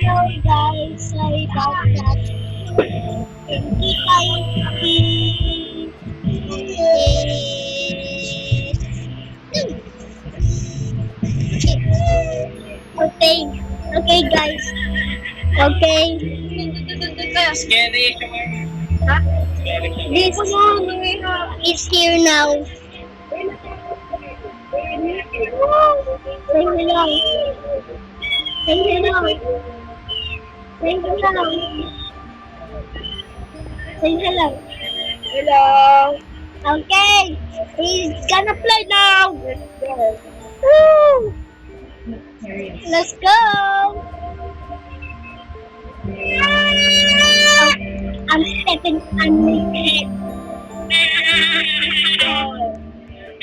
Sorry guys, sorry about that. Hindi tayo Okay, okay guys. Okay. Scary. Huh? This is here now. Say hello. Say hello. Say hello. Say hello. Hello. Okay. He's gonna play now. Woo! Let's go. Oh, I'm stepping on my head.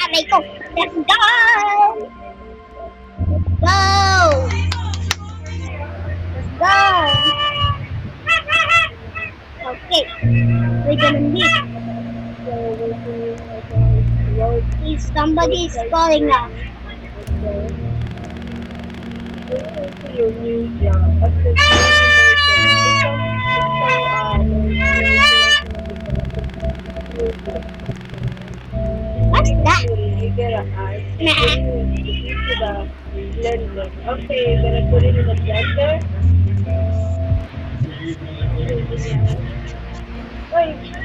Aray ko. Let's go. Go. Let's go. Okay. We're gonna meet. If somebody is calling us. Your new job. What's that? You gotta ask. Nah. To the blender. Okay, you're gonna put it in the blender. Wait, put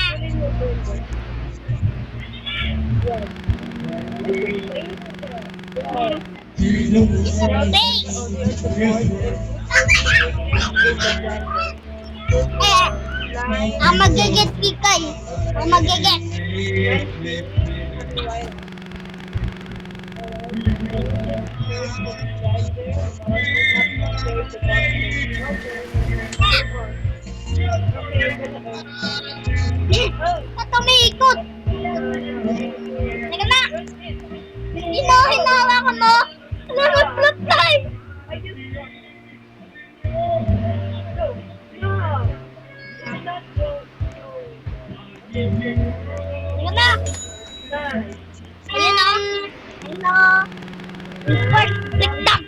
it in the blender. I'm a get Kikay. I'm a get. Ba't umiikot? Teka na. Hinahawakan mo. Flip time. Teka na. Ayun o. Ayun o. First, flip time.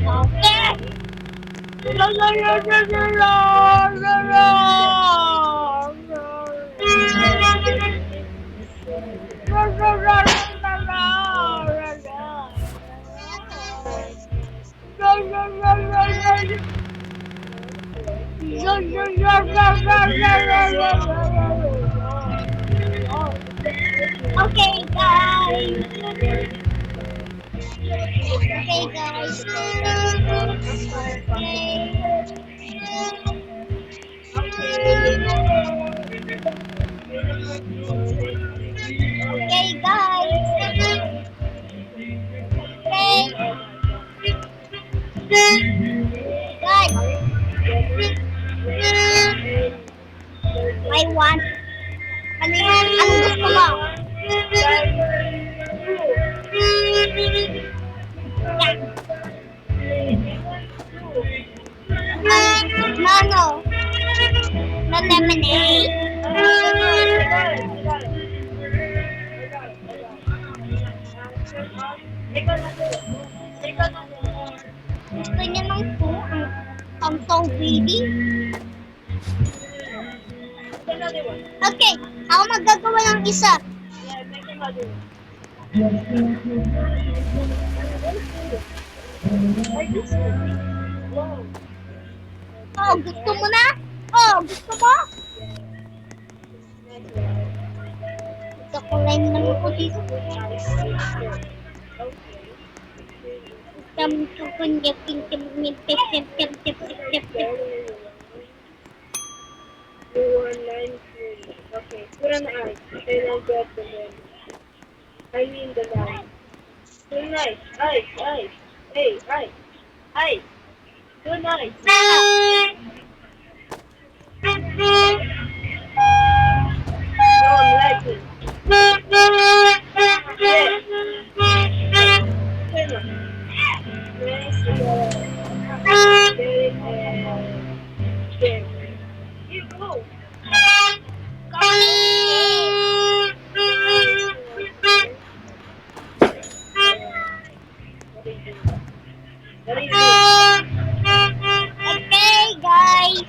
Okay. La la la la la la la Okay, guys. Okay, guys. Okay, guys. Guys. I want. Ano gusto mo? No. No lemonade. Gusto niya ng ang tong baby. Okay, ako magagawa ng isa. Oh, gusto mo na? Oh, gusto mo? Gusto ko lang ng pulis. Okay, put an ice, and I'll get the lemon. I mean the lemon. Good night, ice. Hey, ice. Good night. Don't like it. You go. they do. What do you do? Okay, guys.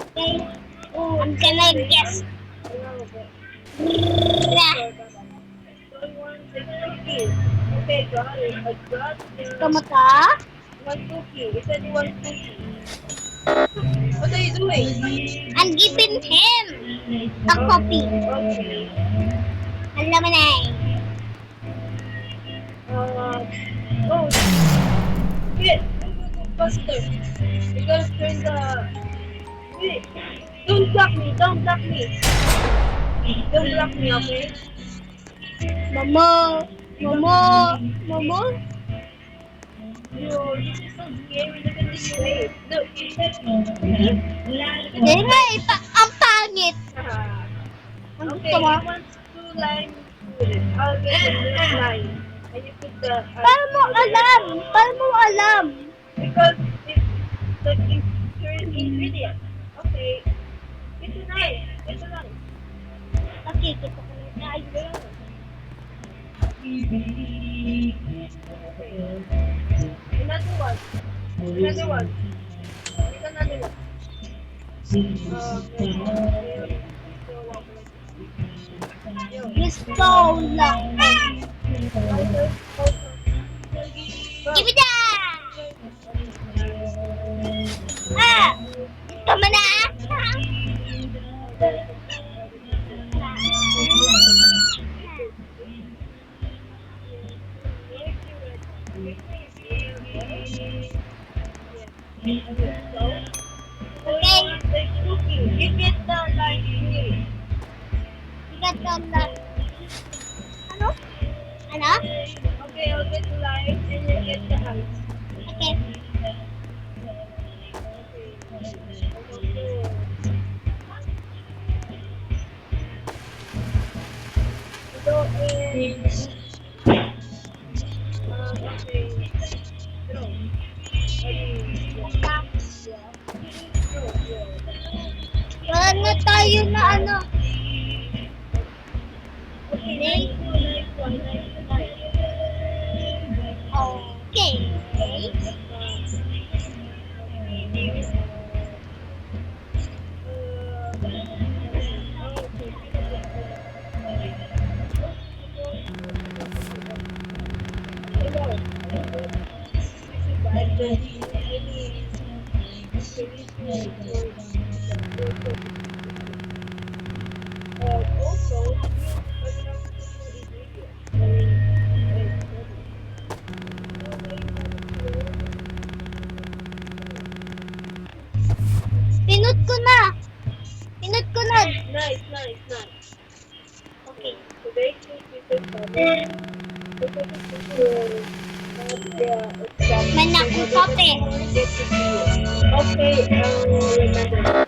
Okay. Oh, I'm gonna guess. Okay, got it. I got Kamusta? one cookie. It said one cookie. What are you doing? I'm giving him a copy. Okay. Alam mo na eh. Oh, wait. Faster. You gotta turn the. Wait. Don't block me. Don't block me. Don't block me, okay? Momo. Momo. Momo. Yo, this is so scary. Look at this wave. Look. Hindi nga eh. Ang pangit. Ang Okay, gusto you mo? want two lines to it. I'll get the first line. And you put the... Paano mo alam? Paano mo alam? Because it's the ingredient. Okay. Ito na eh. Ito lang. Okay, kita ko na. Ay, Another one. Another one. It's another one. gusto lang. Give me that! Ah! Gusto mo na? Okay. You get the line here. Bigat ka lang. Ano? Ano? Okay, I'll get the line and you get the ice. Okay. So, okay. Wala na tayo na ano. Okay. Okay. Also, Pinut ko na. Pinut ko na. nice. Okay. Today, May nakukope. Okay, remember.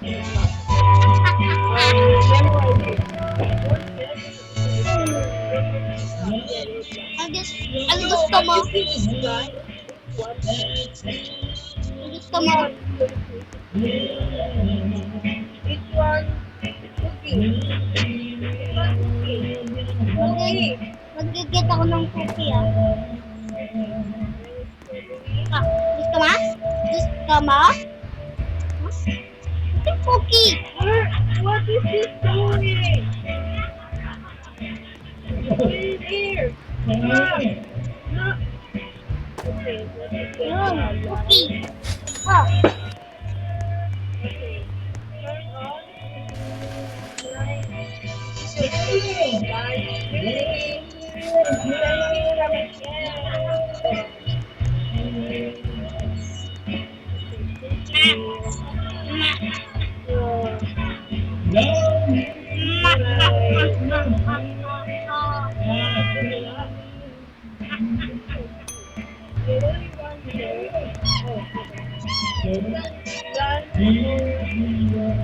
Ang gusto mo? Ang gusto mo? Each one cookie. Mag-get ako ng cookie ah. Ah, gusto mo? Gusto mo? Yung cookie. What is this doing? Put it here. No. Okay, let me get Yun, that. cookie. Oh, Okay. Turn on.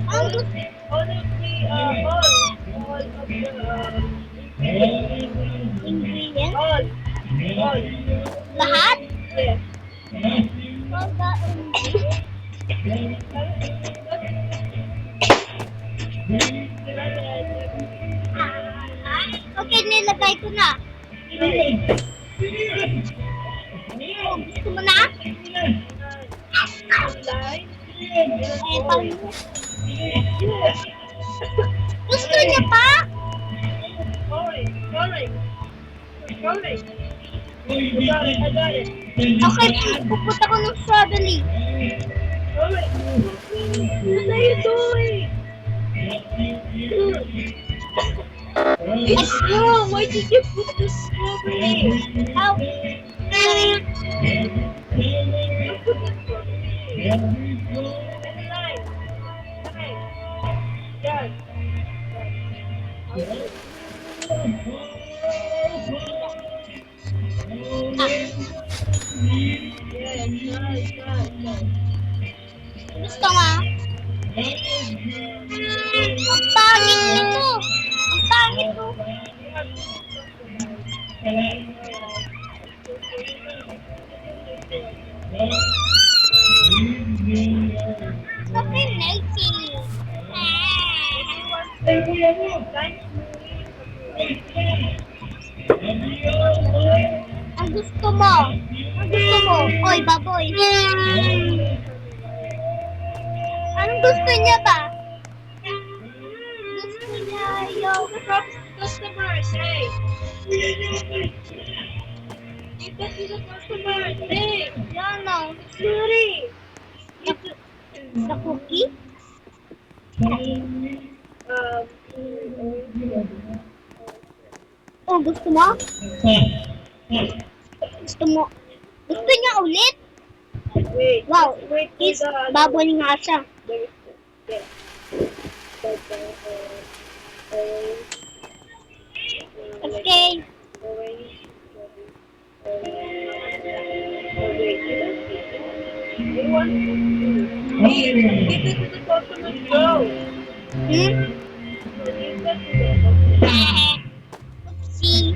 ang gusto. Honestly, all of the Ingredient? all. Lahat? Yes. All the Okay, nilagay ko na. Oh, gusto mo na? Like, Eh, pang... Gusto niya pa? Rolling. I got it. Okay, pupunta ko ng strawberry. Rolling. What are you doing? It's wrong. Why did you put the strawberry? How? Sorry. You put the strawberry. And lime. Yes. Gusto nga? Ang pangit nito. Ang pangit to. Okay, Nancy. Ang gusto mo? Ang gusto mo? Oy, baboy. Anong gusto niya ba? Gusto niya yung... Customers, hey! Give that to the customers, hey! Ano? Sorry! Sa cookie? Oh, gusto mo? Gusto mo? Gusto niya ulit? Wait, Wow, wait, is baboy nga siya. Okay. Give it to the customers, go! Hmm? Give that to the customers. Oopsie.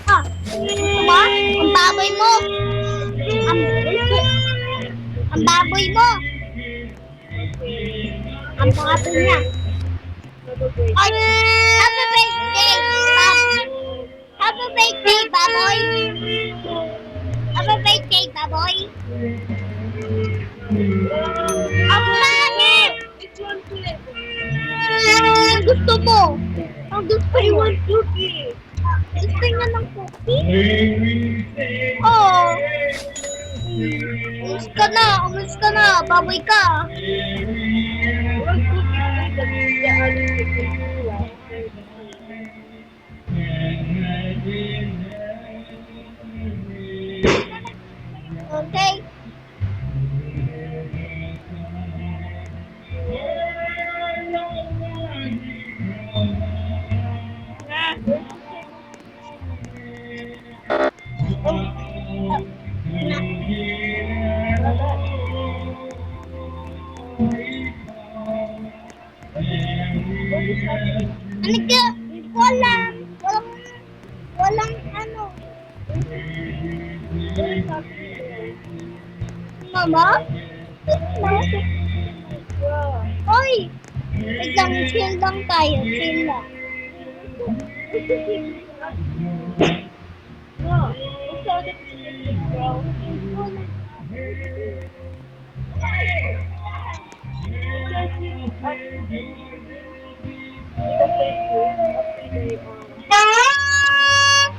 Ah, gusto mo? Ang baboy mo. Ang baboy mo. Ang baboy niya. Ay, have a birthday, Bob. Have a birthday, baboy. Have a birthday, baboy. Ang pangit. Which one please? Ang gusto mo? Ang gusto I mo? want cookie! Gusto niya ng cookie? Oo. Umus ka na, baboy ka. I want cookie, please. Okay. Ano ka? Walang ano. Mama? Oy! Wait lang, chill lang tayo, chill lang. No, we saw the chicken, bro.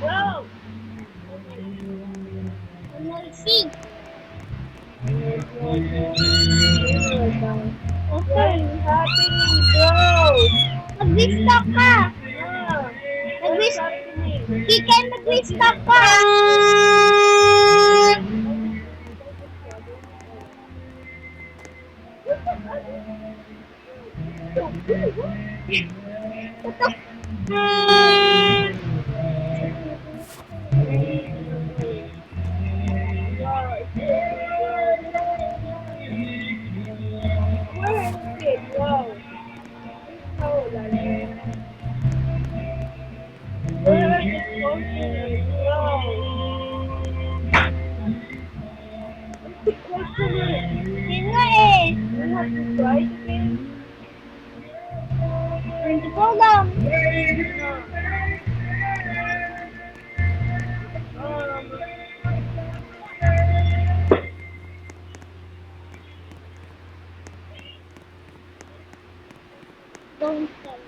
Bro! Noisy. Okay, happening, bro. Mag-restock ka. What's happening? Kikay, mag-restock ka. Where is it? Wow. Where is it going? Wow. What's the customer? Yun nga eh. You have to try it again? Hindi ko alam. Don't tell me.